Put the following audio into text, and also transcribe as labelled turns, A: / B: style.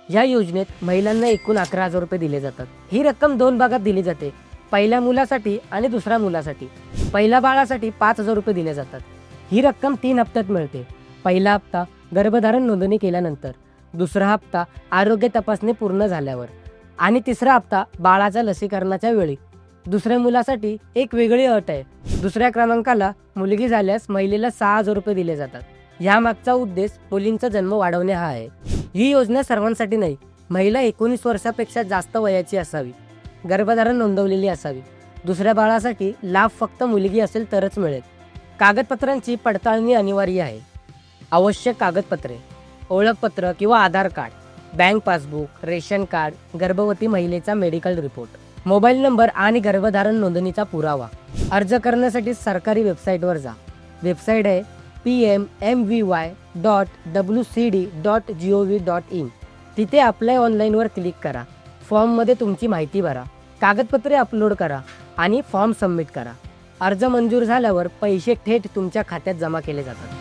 A: या योजनेत महिलांना एकूण 11,000 रुपये दिले जातात। ही रक्कम 2 भागात दिली जाते, पहिल्या मुलासाठी आणि दुसऱ्या मुलासाठी। पहिल्या बाळासाठी 5,000 रुपये दिले जातात। ही रक्कम 3 हप्त्यात मिळते। पहिला हप्ता गर्भधारण नोंदणी केल्यानंतर, दुसरा हप्ता आरोग्य तपासणी पूर्ण झाल्यावर आणि तिसरा हप्ता बाळाच्या लसीकरणाच्या वेळी। दुसऱ्या मुलासाठी एक वेगळी अट आहे। दुसऱ्या क्रमांकाला मुलगी झाल्यास महिलेला 6,000 रुपये दिले जातात। यामागचा उद्देश मुलींचा जन्म वाढवणे हा आहे। ही योजना सर्वांसाठी नाही, महिला 19 वर्षापेक्षा जास्त वयाची असावी, गर्भधारण नोंदवलेली असावी। दुसऱ्या बाळासाठी लाभ फक्त मुलगी असेल तरच मिळेल। कागदपत्रांची पडताळणी अनिवार्य आहे। आवश्यक कागदपत्रे: ओळखपत्र किंवा Aadhaar card, bank passbook, ration card, गर्भवती महिलेचा मेडिकल रिपोर्ट, मोबाईल नंबर आणि गर्भधारण नोंदणीचा पुरावा। अर्ज करण्यासाठी सरकारी वेबसाईटवर जा। वेबसाईट आहे pmmvy.wcd.gov.in। तिथे अप्लाय ऑनलाईनवर क्लिक करा। फॉर्ममध्ये तुमची माहिती भरा, कागदपत्रे अपलोड करा आणि फॉर्म सबमिट करा। अर्ज मंजूर झाल्यावर पैसे थेट तुमच्या खात्यात जमा केले जातात।